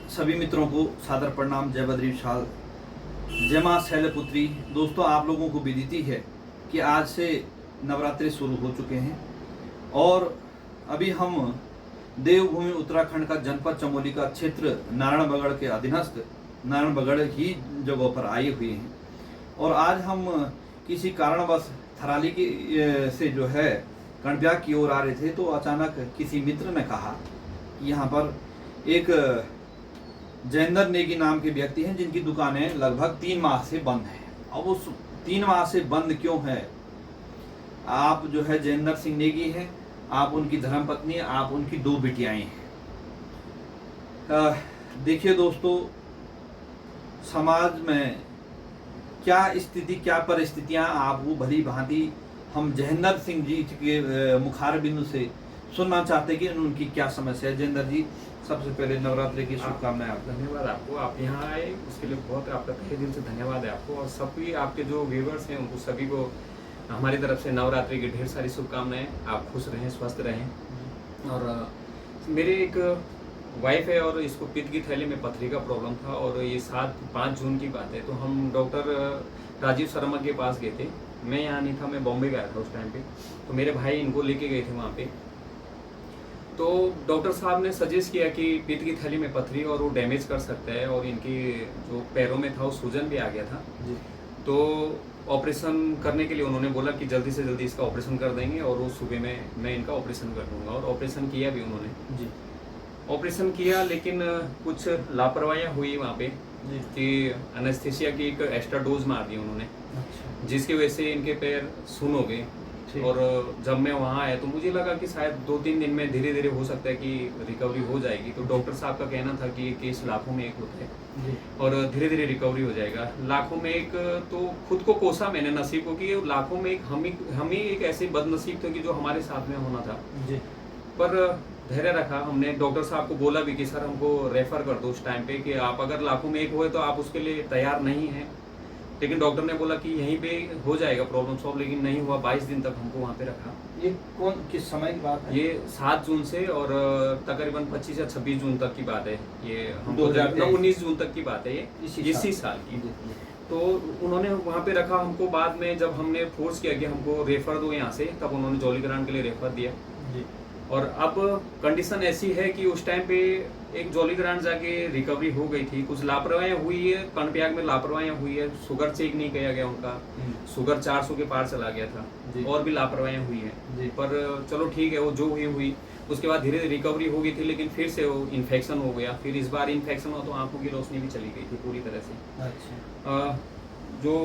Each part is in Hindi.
सभी मित्रों को सादर प्रणाम। जय बद्री विशाल, जय मां शैलपुत्री। दोस्तों, आप लोगों को विदित है कि आज से नवरात्रि शुरू हो चुके हैं और अभी हम देवभूमि उत्तराखंड का जनपद चमोली का क्षेत्र नारायणबगड़ के अधीनस्थ नारायणबगड़ ही जगहों पर आए हुए हैं। और आज हम किसी कारणवश थराली की से जो है कणब्याग की ओर आ रहे थे, तो अचानक किसी मित्र ने कहा कि यहाँ पर एक जयेंद्र नेगी नाम के व्यक्ति हैं जिनकी दुकानें लगभग 3 माह से बंद हैं। अब उस 3 माह से बंद क्यों है? आप जो है जयेंद्र सिंह नेगी हैं, आप उनकी धर्मपत्नी, आप उनकी 2 बिटियाएं हैं। देखिए दोस्तों, समाज में क्या स्थिति, क्या परिस्थितियां आप वो भली भांति हम जयेंद्र सिंह जी के मुखार बिंदु से सुनना चाहते हैं कि उनकी क्या समस्या है। जयेंद्र जी, सबसे पहले नवरात्रि की शुभकामनाएं आपको। धन्यवाद आपको, आप यहाँ आए उसके लिए बहुत आपका तहे दिल से धन्यवाद है आपको। और सभी आपके जो व्यूवर्स हैं उनको सभी को हमारी तरफ से नवरात्रि की ढेर सारी शुभकामनाएं। आप खुश रहें, स्वस्थ रहें। और मेरे एक वाइफ है और इसको पित्त की थैली में पथरी का प्रॉब्लम था और ये 5 जून की बात है। तो हम डॉक्टर राजीव शर्मा के पास गए थे। मैं यहाँ नहीं था, मैं बॉम्बे गया था उस टाइम पे। तो मेरे भाई इनको लेके गए थे वहाँ पे। तो डॉक्टर साहब ने सजेस्ट किया कि पित्त की थैली में पथरी और वो डैमेज कर सकता है और इनकी जो पैरों में था वो सूजन भी आ गया था जी। तो ऑपरेशन करने के लिए उन्होंने बोला कि जल्दी से जल्दी इसका ऑपरेशन कर देंगे और वो सुबह में मैं इनका ऑपरेशन कर दूंगा। और ऑपरेशन किया भी उन्होंने जी। ऑपरेशन किया, लेकिन कुछ लापरवाहियाँ हुई वहाँ पे कि एनेस्थीसिया की एक एक्स्ट्रा डोज मार दी उन्होंने। अच्छा। जिसकी वजह से इनके पैर सुन हो गए। और जब मैं वहाँ आया तो मुझे लगा कि शायद 2-3 दिन में धीरे धीरे हो सकता है कि रिकवरी हो जाएगी। तो डॉक्टर साहब का कहना था कि ये केस लाखों में एक होता है और धीरे धीरे रिकवरी हो जाएगा। लाखों में एक तो खुद को कोसा मैंने नसीब को कि लाखों में एक हम ही एक ऐसे बदनसीब थे कि जो हमारे साथ में होना था जी। पर धैर्य रखा हमने। डॉक्टर साहब को बोला भी कि सर हमको रेफर कर दो उस टाइम पे कि आप अगर लाखों में एक हुए तो आप उसके लिए तैयार नहीं हैं। लेकिन डॉक्टर ने बोला कि यहीं पे हो जाएगा प्रॉब्लम सॉल्व, लेकिन नहीं हुआ। 22 दिन तक हमको वहाँ पे रखा। ये किस समय की बात है? ये 7 जून से और तकरीबन 25 या 26 जून तक की बात है। ये हमको 19 जून तक की बात है। ये इसी साल की। तो उन्होंने वहाँ पे रखा हमको। बाद में जब हमने फोर्स किया कि हमको रेफर दो यहाँ से, तब उन्होंने जॉलीग्रांट के लिए रेफर दिया जी। और अब कंडीशन ऐसी है कि उस टाइम पे एक जॉलीग्रांट जाके रिकवरी हो गई थी। कुछ लापरवाहियाँ हुई है, कणब्याग में लापरवाहियाँ हुई है। शुगर चेक नहीं किया गया उनका, शुगर 400 के पार चला गया था और भी लापरवाहियाँ हुई है। पर चलो ठीक है, वो जो हुई। उसके बाद धीरे धीरे रिकवरी हो गई थी, लेकिन फिर से वो इन्फेक्शन हो गया। फिर इस बार इन्फेक्शन हुआ तो आंखों की रोशनी भी चली गई थी पूरी तरह से। अच्छा। जो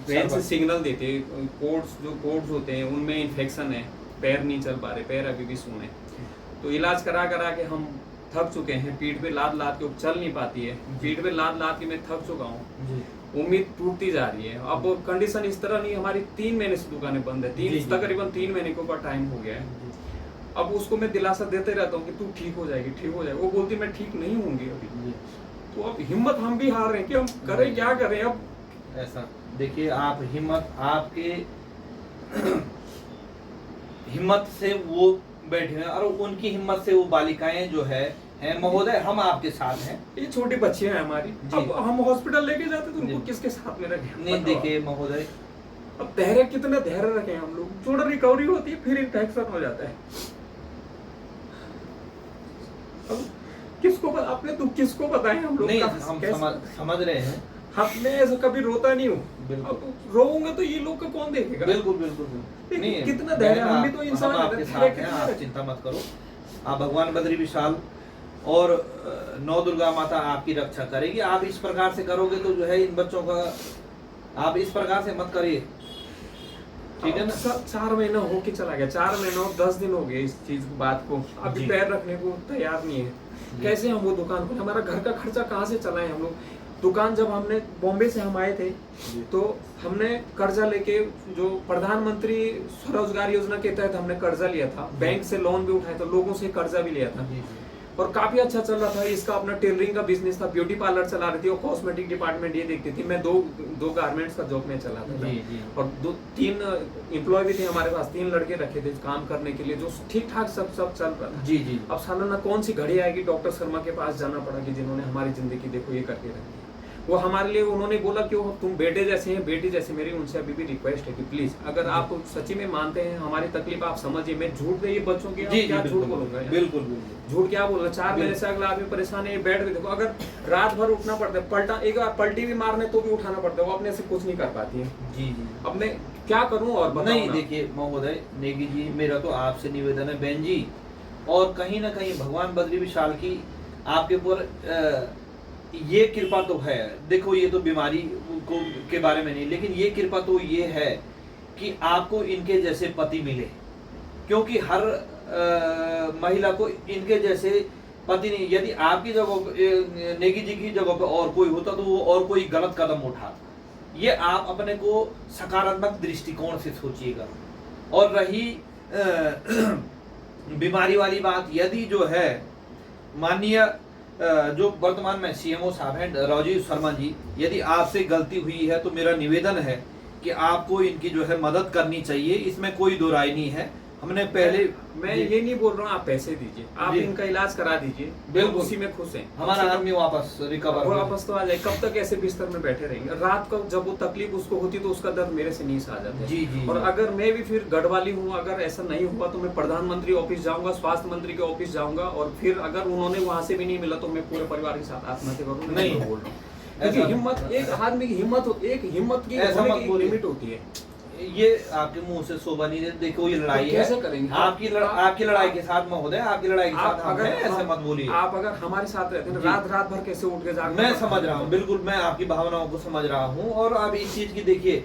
ब्रेन से सिग्नल देते कोड्स होते हैं उनमें इन्फेक्शन है। पैर नहीं चल पा रहे, पैर अभी भी सूने। तो इलाज करा के हम थक चुके हैं। पीठ पे लाद के चल नहीं पाती है। पीठ पे लाद के मैं थक चुका हूँ। उम्मीद टूटती जा रही है। अब कंडीशन इस तरह नहीं, हमारी 3 महीने से दुकानें बंद है। तकरीबन 3 महीने के ऊपर टाइम हो गया है। अब उसको मैं दिलासा देते रहता हूँ कि तू ठीक हो जाएगी, ठीक हो जाएगी। वो बोलती मैं ठीक नहीं होंगी अभी। तो अब हिम्मत हम भी हार रहे हैं कि हम करें क्या करें। अब ऐसा देखिए, आप आपके हिम्मत से वो बैठे हैं और उनकी हिम्मत से वो बालिकाएं जो है महोदय, हम आपके साथ हैं। ये छोटी बच्चियां हैं हमारी। अब हम हॉस्पिटल लेके जाते तो उनको किसके साथ में रखें? नहीं देखिए महोदय, अब धैर्य कितना धैर्य रखें हम लोग। थोड़ा रिकवरी होती है फिर इन्फेक्शन हो जाता है। अब किसको अपने दुख किसको बताएं हम लोग? हम समझ रहे हैं। मैं ऐसा कभी रोता नहीं हूँ। अब रोऊंगा तो ये लोग का कौन देखेगा? बिल्कुल बिल्कुल नहीं, कितना धैर्य, हम भी तो इंसान आपके साथ हैं। आप चिंता मत करो। आप भगवान बद्री विशाल और 9 दुर्गा माता आपकी रक्षा करेगी। आप इस प्रकार से करोगे तो जो है इन बच्चों का, आप इस प्रकार से मत करिए, ठीक है ना? 4 महीना हो के चला गया, 4 महीना और 10 दिन हो गए इस चीज को, बात को। अभी पैर रखने को तैयार नहीं है। कैसे हम वो दुकान खोले? हमारा घर का खर्चा कहाँ से चलाएं हम लोग? दुकान जब हमने बॉम्बे से हम आए थे तो हमने कर्जा लेके, जो प्रधानमंत्री स्वरोजगार योजना के तहत हमने कर्जा लिया था, बैंक से लोन भी उठाया था, लोगों से कर्जा भी लिया था। और काफी अच्छा चल रहा था। इसका अपना टेलरिंग का बिजनेस था, ब्यूटी पार्लर चला रही थी और कॉस्मेटिक डिपार्टमेंट ये देखती थी। मैं दो गारमेंट्स का जॉब में चलाता था। जी। और 3 एम्प्लॉय भी थे हमारे पास, 3 लड़के रखे थे काम करने के लिए, जो ठीक ठाक सब चल रहा था। जी। अब सालाना कौन सी घड़ी आएगी, डॉक्टर शर्मा के पास जाना पड़ा कि जिन्होंने हमारी जिंदगी देखो ये करके रखी है। वो हमारे लिए उन्होंने बोला कि वो तुम बेटे जैसे हैं, बेटी जैसे। मेरी उनसे अभी भी रिक्वेस्ट है कि प्लीज अगर आप सच्ची में मानते हैं हमारी तकलीफ आप समझिए। मैं झूठ दे ये बच्चों की क्या झूठ बोलूंगा, बिल्कुल झूठ क्या बोलूंगा। 4 महीने से अगला आदमी परेशान है, बेड पे देखो, अगर रात भर उठना पड़ता है, पलटा एक बार पलटी भी मारने तो भी उठाना पड़ता है, वो अपने से कुछ नहीं कर पाती है। जी। अब मैं क्या करूं और बताऊं नहीं देखिए महोदय नेगी जी, मेरा तो आपसे निवेदन है बहन जी, और कहीं ना कहीं भगवान बद्री विशाल की आपके ऊपर ये कृपा तो है। देखो ये तो बीमारी को के बारे में नहीं, लेकिन ये कृपा तो ये है कि आपको इनके जैसे पति मिले, क्योंकि हर महिला को इनके जैसे पति नहीं। यदि आपकी जगह नेगी जी की जगह पे और कोई होता तो वो और कोई गलत कदम उठाता। ये आप अपने को सकारात्मक दृष्टिकोण से सोचिएगा। और रही बीमारी वाली बात, यदि जो है माननीय जो वर्तमान में सीएमओ साहब हैं राजीव शर्मा जी, यदि आपसे गलती हुई है तो मेरा निवेदन है कि आपको इनकी जो है मदद करनी चाहिए, इसमें कोई दो राय नहीं है। हमने पहले मैं ये नहीं बोल रहा हूँ आप पैसे दीजिए, आप इनका इलाज करा दीजिए, बिल्कुल उसी में खुश हैं। हमारा आदमी वापस रिकवर वापस तो आ जाए। कब तक ऐसे बिस्तर में बैठे रहेंगे? रात को जब वो तकलीफ उसको होती तो उसका दर्द मेरे से नीचे आ जाता है। जी। और अगर मैं भी फिर गढ़वाली हूँ, अगर ऐसा नहीं हुआ तो मैं प्रधानमंत्री ऑफिस जाऊंगा, स्वास्थ्य मंत्री के ऑफिस जाऊंगा, और फिर अगर उन्होंने वहां से भी नहीं मिला तो मैं पूरे परिवार के साथ आत्महत्या करूंगा। नहीं बोल रहा हूँ, क्योंकि हिम्मत, एक आदमी की हिम्मत की लिमिट होती है। ये आपके मुंह से शोभा नहीं। देखो ये लड़ाई है, कैसे करेंगे? आपकी लड़ाई के साथ महोदय, आपकी लड़ाई के साथ हम हैं, ऐसे मत बोलिए। आप अगर हमारे साथ रहते हैं रात भर कैसे उठ के जाकर, मैं समझ रहा हूँ, बिल्कुल मैं आपकी भावनाओं को समझ रहा हूँ। और अब इस चीज की देखिए,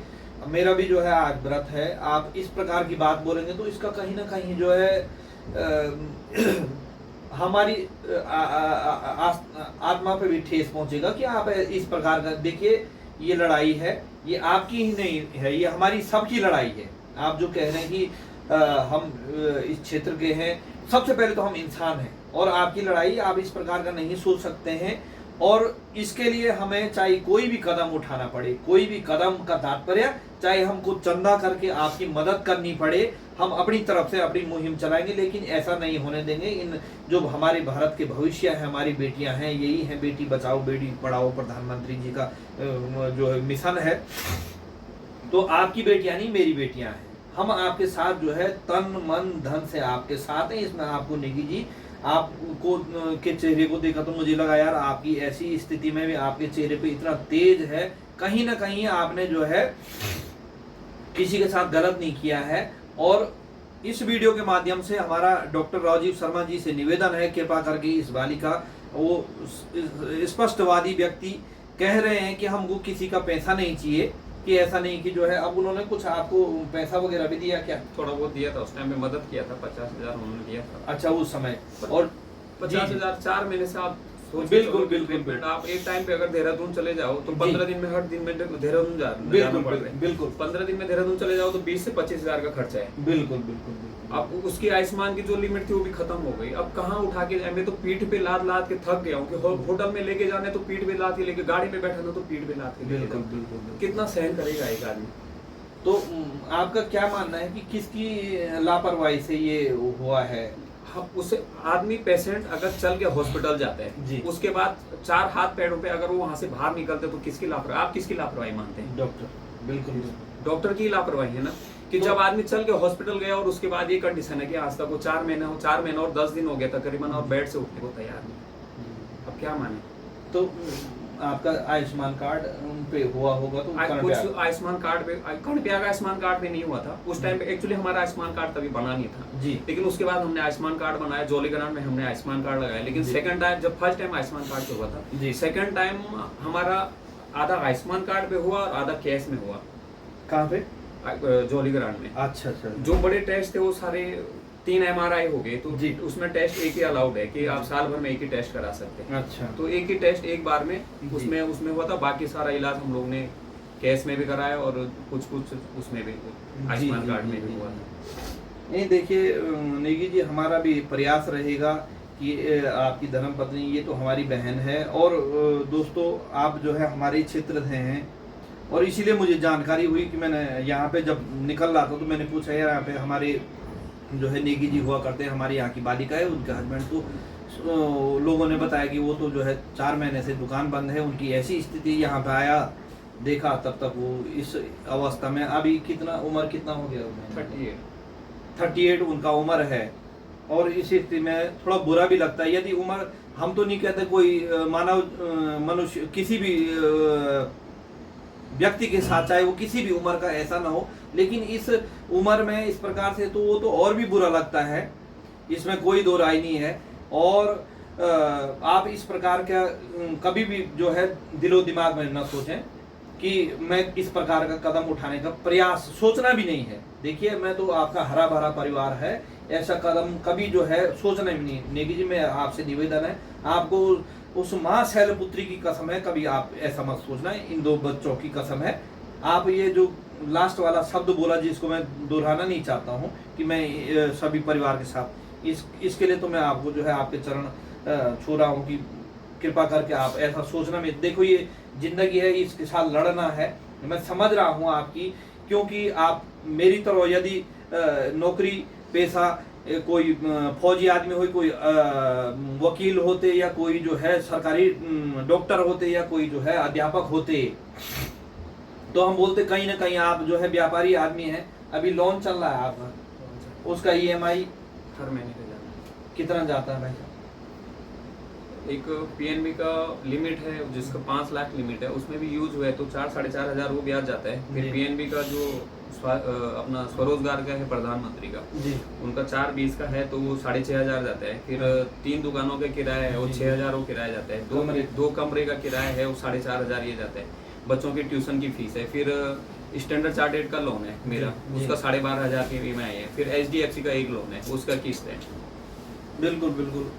मेरा भी जो है आज व्रत है, आप इस प्रकार की बात बोलेंगे तो इसका कहीं ना कहीं जो है हमारी आत्मा पे भी ठेस पहुंचेगा कि आप इस प्रकार का। देखिए ये लड़ाई है, ये आपकी ही नहीं है, ये हमारी सबकी लड़ाई है। आप जो कह रहे हैं कि हम इस क्षेत्र के हैं, सबसे पहले तो हम इंसान हैं, और आपकी लड़ाई आप इस प्रकार का नहीं सोच सकते हैं। और इसके लिए हमें चाहे कोई भी कदम उठाना पड़े, कोई भी कदम का तात्पर्य चाहे हमको चंदा करके आपकी मदद करनी पड़े, हम अपनी तरफ से अपनी मुहिम चलाएंगे, लेकिन ऐसा नहीं होने देंगे। इन जो हमारे भारत के भविष्य है, हमारी बेटियां हैं, यही है बेटी बचाओ बेटी पढ़ाओ प्रधानमंत्री जी का जो मिशन है। तो आपकी बेटियां नहीं, मेरी बेटियां हैं। हम आपके साथ जो है तन मन धन से आपके साथ हैं। इसमें आपको नेगी जी आपको के चेहरे को देखा तो मुझे लगा यार आपकी ऐसी स्थिति में भी आपके चेहरे पे इतना तेज है, कहीं ना कहीं आपने जो है किसी के साथ गलत नहीं किया है। और इस वीडियो के माध्यम से हमारा डॉक्टर राजीव शर्मा जी से निवेदन है, कृपा करके इस बालिका, वो स्पष्टवादी व्यक्ति कह रहे हैं कि हमको किसी का पैसा नहीं चाहिए, कि ऐसा नहीं कि जो है। अब उन्होंने कुछ आपको पैसा वगैरह भी दिया क्या? थोड़ा बहुत दिया था, उस टाइम में मदद किया था, 50,000 उन्होंने दिया था। अच्छा उस समय, और 50,000 4 महीने से आप बिल्कुल। आप एक टाइम पे अगर देहरादून चले जाओ तो 15 दिन में, हर दिन में देहरादून जाना पड़ता है। बिल्कुल 15 दिन में देहरादून चले जाओ तो 20 से 25,000 का खर्चा है। बिल्कुल। अब उसकी आयुष्मान की जो लिमिट थी वो भी खत्म हो गई। अब कहाँ उठा के जाए? मैं तो पीठ पे लाद के थक गया हूँ कि होटल में लेके जाने तो पीठ पे लाद के लेके, गाड़ी पे बैठाना तो पीठ पे लाद के। बिल्कुल। कितना सहन करेगा एक आदमी? तो आपका क्या मानना है कि किसकी लापरवाही से ये हुआ है? उसे आदमी पेशेंट अगर चल के हॉस्पिटल जाता है, उसके बाद 4 हाथ पैरों पे अगर वो वहां से बाहर निकलते तो किसकी लापरवाही? आप किसकी लापरवाही मानते हैं? डॉक्टर। बिल्कुल डॉक्टर की लापरवाही है ना, कि जब आदमी चल के हॉस्पिटल गया और उसके बाद ये कंडीशन है कि आज तक वो 4 महीने और 10 दिन हो गया तकरीबन, और बेड से उठने को तैयार नहीं। अब क्या माने? तो आपका आयुष्मान कार्ड उन पे हुआ होगा तो कुछ आयुष्मान कार्ड पे, कर्णप्याग आयुष्मान कार्ड पे नहीं हुआ था उस टाइम पे। एक्चुअली हमारा आयुष्मान कार्ड तभी बना नहीं था जी, लेकिन उसके बाद हमने आयुष्मान कार्ड बनाया, जोलीग्रांट में हमने आयुष्मान कार्ड लगाया। लेकिन सेकंड टाइम, जब फर्स्ट टाइम आयुष्मान कार्ड पे हुआ था, सेकंड टाइम हमारा आधा आयुष्मान कार्ड पे हुआ और आधा कैश में हुआ। कहाँ पे? जोलीग्रांट में। अच्छा। जो बड़े टेस्ट थे वो सारे 3 MRI हो गए, तो उसमें टेस्ट एक ही अलाउड है कि आप साल भर में एक ही टेस्ट करा सकते हैं। अच्छा। तो एक ही टेस्ट एक बार में उसमें हुआ था। बाकी सारा इलाज हम लोग ने कैश में भी कराया और कुछ उसमें भी आयुष्मान कार्ड में भी हुआ था। नहीं देखिए नेगी जी, हमारा भी प्रयास रहेगा कि आपकी धर्मपत्नी ये तो हमारी बहन है। और दोस्तों आप जो है हमारे क्षेत्र से हैं और इसीलिए मुझे जानकारी हुई कि मैंने यहाँ पे जब निकल रहा था तो मैंने पूछा यार यहाँ पे हमारे जो है नेगी जी हुआ करते हैं, हमारे यहाँ की बालिका है, उनके हस्बैंड। तो लोगों ने बताया कि वो तो जो है 4 महीने से दुकान बंद है, उनकी ऐसी स्थिति। यहाँ पे आया देखा तब तक वो इस अवस्था में। अभी कितना उम्र कितना हो गया? 38 उनका उम्र है। और इस स्थिति में थोड़ा बुरा भी लगता है। यदि उम्र, हम तो नहीं कहते कोई मानव मनुष्य किसी भी व्यक्ति के साथ, चाहे वो किसी भी उम्र का ऐसा ना हो, लेकिन इस उम्र में इस प्रकार से तो वो तो और भी बुरा लगता है, इसमें कोई दो राय नहीं है। और आप इस प्रकार का कभी भी जो है दिलो दिमाग में न सोचें कि मैं इस प्रकार का कदम उठाने का प्रयास, सोचना भी नहीं है। देखिए मैं तो आपका हरा भरा परिवार है, ऐसा कदम कभी जो है सोचना भी नहीं। नेगी जी मैं आपसे निवेदन है, आपको उस माँ शैलपुत्री की कसम है, कभी आप ऐसा मत सोचना। इन 2 बच्चों की कसम है। आप ये जो लास्ट वाला शब्द बोला जिसको मैं दोहराना नहीं चाहता हूँ कि मैं सभी परिवार के साथ, इसके लिए तो मैं आपको जो है आपके चरण छू रहा हूँ कि कृपा करके आप ऐसा सोचना में। देखो ये जिंदगी है, इसके साथ लड़ना है। मैं समझ रहा हूँ आपकी, क्योंकि आप मेरी तरह यदि नौकरी पेशा कोई फौजी आदमी हो, कोई वकील होते, या कोई जो है सरकारी डॉक्टर होते, या कोई जो है अध्यापक होते, तो हम बोलते कहीं ना कहीं आप जो है व्यापारी आदमी हैं। अभी लोन चल रहा है आपका, उसका EMI हर महीने का जाता है। कितना जाता है भाई? एक PNB का लिमिट है जिसका 5 लाख लिमिट है, उसमें भी यूज हुआ है तो 4-4.5 हजार वो ब्याज जाता है। फिर PNB का जो अपना स्वरोजगार का है प्रधानमंत्री का जी, उनका 4.20 का है तो वो 6,500 जाता है। फिर 3 दुकानों के किराया है वो 6,000 वो किराया जाता है। 2 कमरे का किराया है वो 4,500 ये जाता है। बच्चों की ट्यूशन की फीस है। फिर स्टैंडर्ड चार्टेड का लोन है मेरा, उसका 12,500 की EMI है। फिर HDFC का एक लोन है, उसका किस्त है। बिल्कुल बिल्कुल।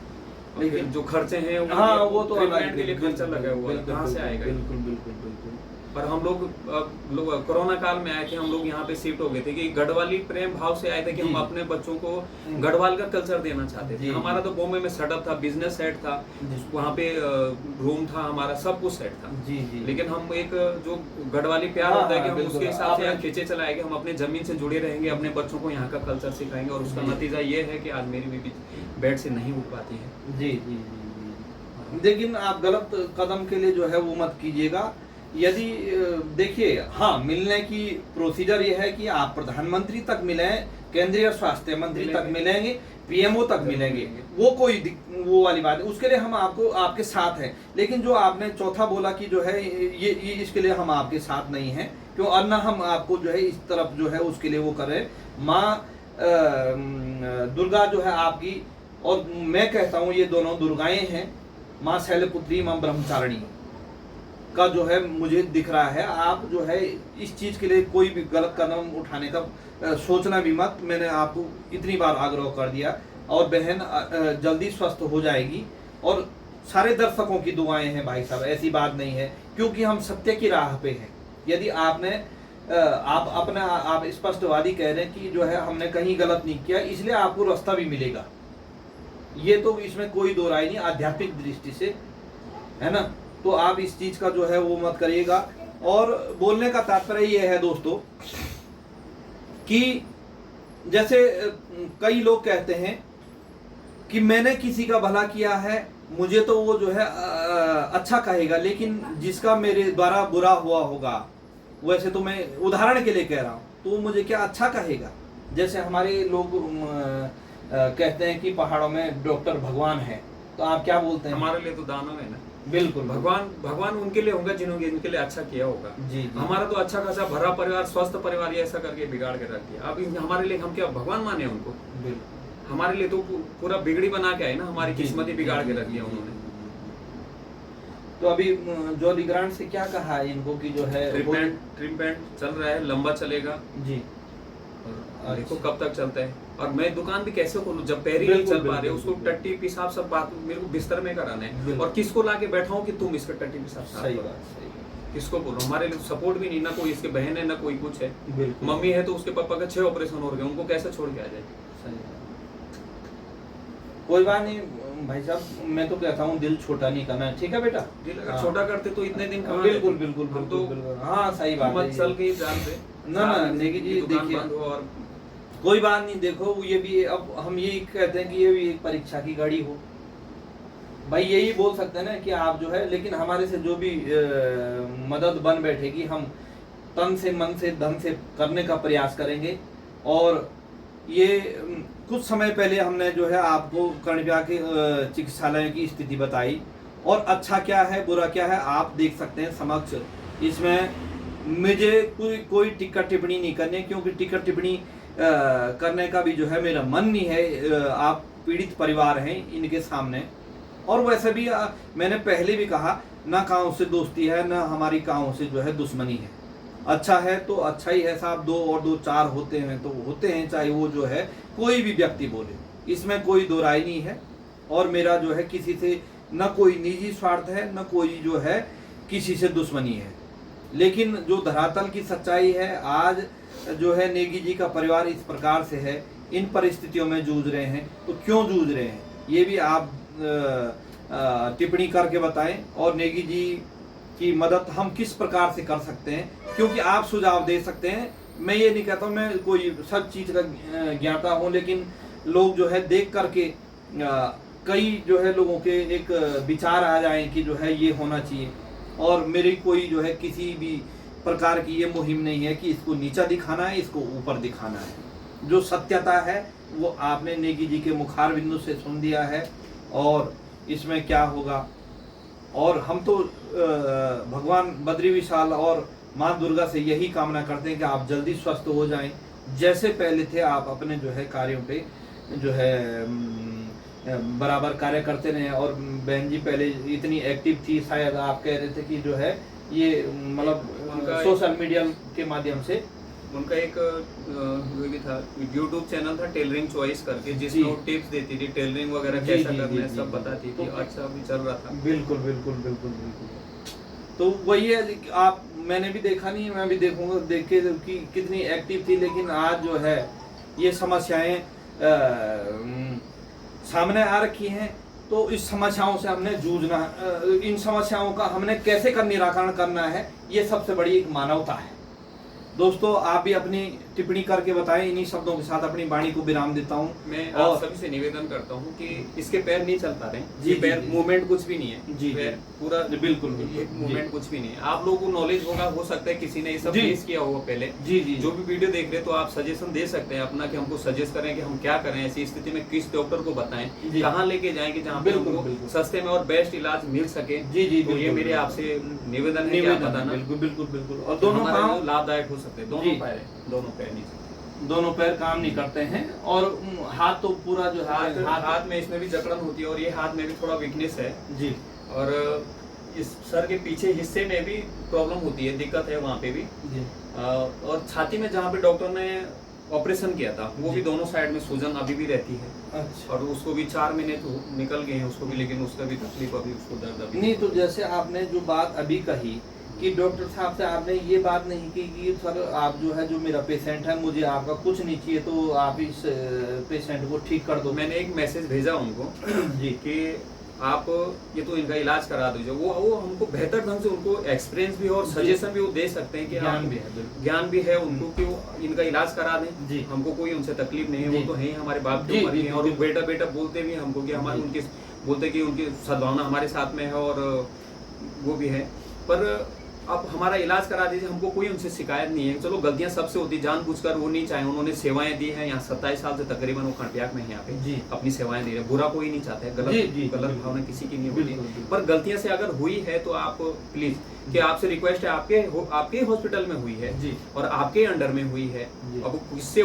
लेकिन जो खर्चे हैं वो तो ट्रीटमेंट के लिए खर्चा लगा हुआ है, कहाँ से आएगा? बिल्कुल बिल्कुल बिल्कुल। पर हम लोग कोरोना काल में आए थे, हम लोग यहाँ पे शिफ्ट हो गए थे कि गढ़वाली प्रेम भाव से आए थे कि हम अपने बच्चों को गढ़वाल का कल्चर देना चाहते थे। हमारा तो बॉम्बे में सेटअप था, बिजनेस सेट था, वहाँ पे रूम था, हमारा सब कुछ सेट था जी। लेकिन हम एक जो गढ़वाली प्यार होता है कि हम उसके हिसाब से खींचे चलाएंगे, हम अपने जमीन से जुड़े रहेंगे, अपने बच्चों को यहाँ का कल्चर सिखाएंगे। और उसका नतीजा ये है कि आज मेरी बेटी बेड से नहीं उठ पाती है जी जी जी। लेकिन आप गलत कदम के लिए जो है वो मत कीजिएगा। यदि देखिए, हाँ, मिलने की प्रोसीजर ये है कि आप प्रधानमंत्री तक मिलें, केंद्रीय स्वास्थ्य मंत्री तक मिलेंगे, PMO तक मिलेंगे, वो वाली बात है। उसके लिए हम आपको आपके साथ हैं। लेकिन जो आपने चौथा बोला कि जो है ये इसके लिए हम आपके साथ नहीं हैं, क्यों? और ना हम आपको जो है इस तरफ जो है उसके लिए वो करें। माँ दुर्गा जो है आपकी, और मैं कहता हूँ ये दोनों दुर्गाएं हैं, माँ शैलपुत्री, माँ ब्रह्मचारिणी का जो है मुझे दिख रहा है। आप जो है इस चीज के लिए कोई भी गलत कदम उठाने का सोचना भी मत। मैंने आपको इतनी बार आग्रह कर दिया। और बहन जल्दी स्वस्थ हो जाएगी। और सारे दर्शकों की दुआएं हैं भाई साहब, ऐसी बात नहीं है, क्योंकि हम सत्य की राह पे हैं। यदि आपने आप स्पष्टवादी कह रहे हैं कि जो है हमने कहीं गलत नहीं किया, इसलिए आपको रास्ता भी मिलेगा। ये तो इसमें कोई दो राय नहीं, आध्यात्मिक दृष्टि से, है ना। तो आप इस चीज का जो है वो मत करिएगा। और बोलने का तात्पर्य ये है दोस्तों कि जैसे कई लोग कहते हैं कि मैंने किसी का भला किया है, मुझे तो वो जो है अच्छा कहेगा, लेकिन जिसका मेरे द्वारा बुरा हुआ होगा, वैसे तो मैं उदाहरण के लिए कह रहा हूँ, तो मुझे क्या अच्छा कहेगा। जैसे हमारे लोग कहते हैं कि पहाड़ों में डॉक्टर भगवान है, तो आप क्या बोलते हैं? हमारे लिए तो दानव है ना। बिल्कुल, भगवान उनके लिए होगा जिन्होंने इनके लिए अच्छा किया होगा जी। हमारा तो अच्छा खासा भरा परिवार, स्वस्थ परिवार, ये ऐसा करके बिगाड़ के रख दिया। अब हमारे लिए हम क्या भगवान माने उनको? हमारे लिए तो पूरा बिगड़ी बना के आए ना, हमारी किस्मत ही बिगाड़ के रख दिया उन्होंने। तो अभी जॉली ग्रांट से क्या कहा है इनको कि जो है ट्रीटमेंट चल रहा है, लंबा चलेगा जी। और देखो कब तक चलता है। और मैं दुकान भी कैसे खोलूं जब पैर ही नहीं चल पा रहे? उसको टट्टी पेशाब सब बात मेरे को बिस्तर में कराना है, और किसको लाके बैठाऊं कि तुम इसका टट्टी पेशाब साफ करो? किसको बोलूं? हमारे लिए सपोर्ट भी नहीं, ना कोई इसके बहन है, ना कोई कुछ है। मम्मी है तो उसके पापा का 6 ऑपरेशन हो गए, उनको कैसे छोड़ के आ जाए? कोई बात नहीं भाई साहब, मैं तो कहता हूँ दिल छोटा नहीं करना है, ठीक है बेटा। दिल अगर हाँ। छोटा करते तो इतने दिन कहाँ बिल्कुल रहते? बिल्कुल हम बिल्कुल तो बिल्कुल, हाँ सही बात है। चल के ही जानते ना नेगी जी दुकान देखिए, बंद हो और कोई बात नहीं, देखो ये भी, अब हम यही कहते हैं कि ये भी एक परीक्षा की घड़ी हो भाई, यही बोल सकते हैं ना कि आप जो है, लेकिन हमारे से जो भी मदद बन बैठेगी, हम तन से मन से धन से करने का प्रयास करेंगे। और ये कुछ समय पहले हमने जो है आपको कर्णव्या के चिकित्सालय की स्थिति बताई, और अच्छा क्या है बुरा क्या है आप देख सकते हैं समक्ष। इसमें मुझे कोई टिक्का टिप्पणी नहीं करनी, क्योंकि टिक्का टिप्पणी करने का भी जो है मेरा मन नहीं है। आप पीड़ित परिवार हैं इनके सामने, और वैसे भी मैंने पहले भी कहा, ना कांव से दोस्ती है ना हमारी कांव से जो है दुश्मनी है। अच्छा है तो अच्छा ही है साहब, 2 और 2 4 होते हैं तो होते हैं, चाहे वो जो है कोई भी व्यक्ति बोले, इसमें कोई दो राय नहीं है। और मेरा जो है किसी से न कोई निजी स्वार्थ है, न कोई जो है किसी से दुश्मनी है। लेकिन जो धरातल की सच्चाई है, आज जो है नेगी जी का परिवार इस प्रकार से है, इन परिस्थितियों में जूझ रहे हैं, तो क्यों जूझ रहे हैं ये भी आप टिप्पणी करके बताएं, और नेगी जी की मदद हम किस प्रकार से कर सकते हैं, क्योंकि आप सुझाव दे सकते हैं। मैं ये नहीं कहता मैं कोई सब चीज़ का ज्ञाता हूँ, लेकिन लोग जो है देख करके कई जो है लोगों के एक विचार आ जाएं कि जो है ये होना चाहिए। और मेरी कोई जो है किसी भी प्रकार की ये मुहिम नहीं है कि इसको नीचा दिखाना है, इसको ऊपर दिखाना है। जो सत्यता है वो आपने नेगी जी के मुखार बिंदु से सुन दिया है, और इसमें क्या होगा। और हम तो भगवान बद्री विशाल और माँ दुर्गा से यही कामना करते हैं कि आप जल्दी स्वस्थ हो जाएं, जैसे पहले थे आप अपने जो है कार्यों पे जो है बराबर कार्य करते रहे। और बहन जी पहले इतनी एक्टिव थी, शायद आप कह रहे थे कि जो है ये मतलब सोशल मीडिया के माध्यम से उनका एक वो भी था, यूट्यूब चैनल था टेलरिंग चॉइस करके, जिसमें वो टिप्स देती थी टेलरिंग वगैरह कैसा करना है सब बताती थी। अच्छा भी चल रहा था। बिल्कुल बिल्कुल बिल्कुल बिल्कुल। तो वही है, आप मैंने भी देखा नहीं है, मैं भी देखूंगा देख के कि कितनी एक्टिव थी। लेकिन आज जो है ये समस्याएं सामने आ रखी हैं, तो इस समस्याओं से हमने जूझना, इन समस्याओं का हमने कैसे कर निराकरण करना है, ये सबसे बड़ी एक मानवता है। दोस्तों आप भी अपनी टिप्पणी करके बताएं। इन्हीं शब्दों के साथ अपनी वाणी को विराम देता हूं। मैं आप सभी से निवेदन करता हूं कि इसके पैर नहीं चल पा रहे, जी पैर मूवमेंट कुछ भी नहीं है, जी पैर पूरा बिल्कुल मूवमेंट कुछ भी नहीं है। आप लोगों को नॉलेज होगा, हो सकता है किसी ने ये सब फेस किया होगा पहले। जी जी, जो भी वीडियो देख रहे तो आप सजेशन दे सकते हैं अपना, कि हमको सजेस्ट करें कि हम क्या करें ऐसी स्थिति में, किस डॉक्टर को बताएं, कहाँ लेके जाएं कि जहाँ पे हमको सस्ते में और बेस्ट इलाज मिल सके। जी जी, तो ये मेरे आपसे निवेदन है, बताना बिल्कुल बिल्कुल बिल्कुल। और दोनों काम लाभदायक हो सकते हैं, दोनों पैर नहीं, दोनों पैर काम नहीं करते हैं। और हाथ तो पूरा जो है हाथ में इसमें भी जकड़न होती है, और ये हाथ में भी थोड़ा वीकनेस है जी। और इस सर के पीछे हिस्से में भी प्रॉब्लम होती है, दिक्कत है वहाँ पे भी जी। और छाती में जहाँ पे डॉक्टर ने ऑपरेशन किया था वो भी दोनों साइड में सूजन अभी भी रहती है। अच्छा। और उसको भी 4 महीने तो निकल गए हैं उसको भी, लेकिन उसका भी तकलीफ अभी, उसको दर्द अभी नहीं। तो जैसे आपने जो बात अभी कही कि डॉक्टर साहब से आपने ये बात नहीं की कि सर आप जो है, जो मेरा पेशेंट है, मुझे आपका कुछ नहीं चाहिए, तो आप इस पेशेंट को ठीक कर दो। मैंने एक मैसेज भेजा उनको जी कि आप ये तो इनका इलाज करा दीजिए। वो हमको बेहतर ढंग से उनको एक्सपीरियंस भी और सजेशन भी वो दे सकते हैं कि ज्ञान भी है उनको कि वो इनका इलाज करा दें जी। हमको कोई उनसे तकलीफ नहीं है, वो तो है ही हमारे बाप की उम्र है। और वो बेटा बेटा बोलते भी हमको कि हमारे उनके बोलते कि उनकी सद्भावना हमारे साथ में है, और वो भी है। पर आप हमारा इलाज करा दीजिए, हमको कोई उनसे शिकायत नहीं है। चलो गलतियां सबसे होती, जानबूझकर वो नहीं चाहे, उन्होंने सेवाएं दी हैं यहाँ 27 साल से तकरीबन वो खंडप्याक में यहाँ पे अपनी सेवाएं दे रहे हैं। बुरा कोई नहीं चाहता है, गलत भावना किसी की नहीं होती, पर गलतियां से अगर हुई है तो आप प्लीज, कि आपसे रिक्वेस्ट है, आपके हॉस्पिटल में हुई है जी, और आपके अंडर में हुई है। अब किससे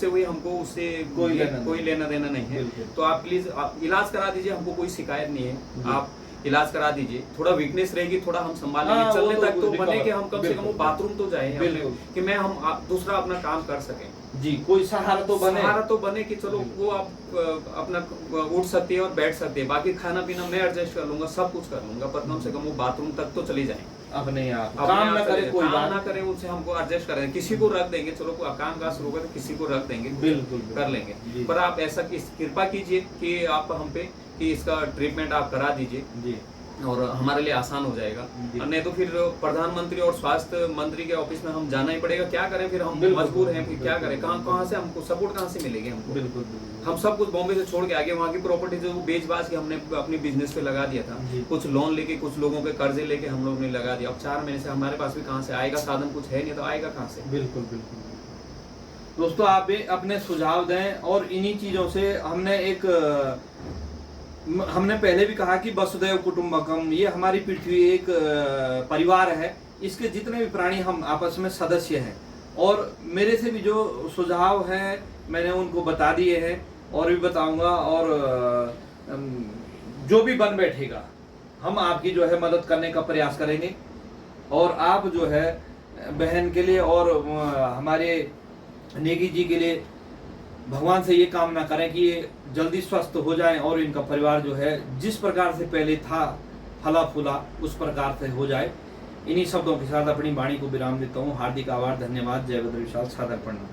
हुई हमको उससे कोई लेना देना नहीं है। तो आप प्लीज इलाज करा दीजिए, हमको कोई शिकायत नहीं है। आप इलाज करा दीजिए, थोड़ा वीकनेस रहेगी, थोड़ा हम संभाल लेंगे, चलने तक तो बने कि हम कम से कम बाथरूम तो जाए कि मैं हम दूसरा अपना काम कर सकें। जी, कोई सहारा तो बने। सहारा तो बने कि चलो वो आप अपना उठ सकती है और बैठ सकती है, बाकी खाना पीना मैं एडजस्ट कर लूंगा, सब कुछ कर लूंगा, पर कम से कम वो बाथरूम तक तो चली जाए। अपने आप अपने काम आप ना करे, चले, कोई काम बात ना करे, उनसे हमको एडजस्ट करें, किसी को रख देंगे, चलो काम काज शुरू होगा तो किसी को रख देंगे, बिल्कुल कर लेंगे। जी। पर आप ऐसा कृपा कीजिए कि आप हम पे कि इसका ट्रीटमेंट आप करा दीजिए जी और हमारे लिए आसान हो जाएगा। जी। और नहीं तो फिर प्रधानमंत्री और स्वास्थ्य मंत्री के ऑफिस में हम जाना ही पड़ेगा, क्या करें फिर, हम बिल्कुल, मजबूर हैं, फिर क्या बिल्कुल, करें, कहाँ बिल्कुल। कहाँ से हमको सपोर्ट कहाँ से मिलेगी हमको। बिल्कुल हम सब कुछ बॉम्बे से छोड़ के आगे, वहाँ की प्रॉपर्टी जो बेच बाज के हमने अपनी बिजनेस पे लगा दिया था, जी। कुछ लोन लेके, कुछ लोगों के कर्जे लेके हम लोग ने लगा दिया। अब 4 महीने से हमारे पास भी कहाँ से आएगा साधन, कुछ है नहीं तो आएगा कहाँ से। बिल्कुल बिल्कुल। दोस्तों आप भी अपने सुझाव दें, और इन्हीं चीज़ों से हमने पहले भी कहा कि वसुधैव कुटुंबकम, ये हमारी पृथ्वी एक परिवार है, इसके जितने भी प्राणी हम आपस में सदस्य हैं। और मेरे से भी जो सुझाव हैं मैंने उनको बता दिए हैं और भी बताऊंगा, और जो भी बन बैठेगा हम आपकी जो है मदद करने का प्रयास करेंगे। और आप जो है बहन के लिए और हमारे नेगी जी के लिए भगवान से ये कामना करें कि ये जल्दी स्वस्थ हो जाएं और इनका परिवार जो है जिस प्रकार से पहले था फला फूला उस प्रकार से हो जाए। इन्हीं शब्दों के साथ अपनी वाणी को विराम देता हूँ। हार्दिक आभार, धन्यवाद, जय बद्र विशाल, सादर प्रणाम।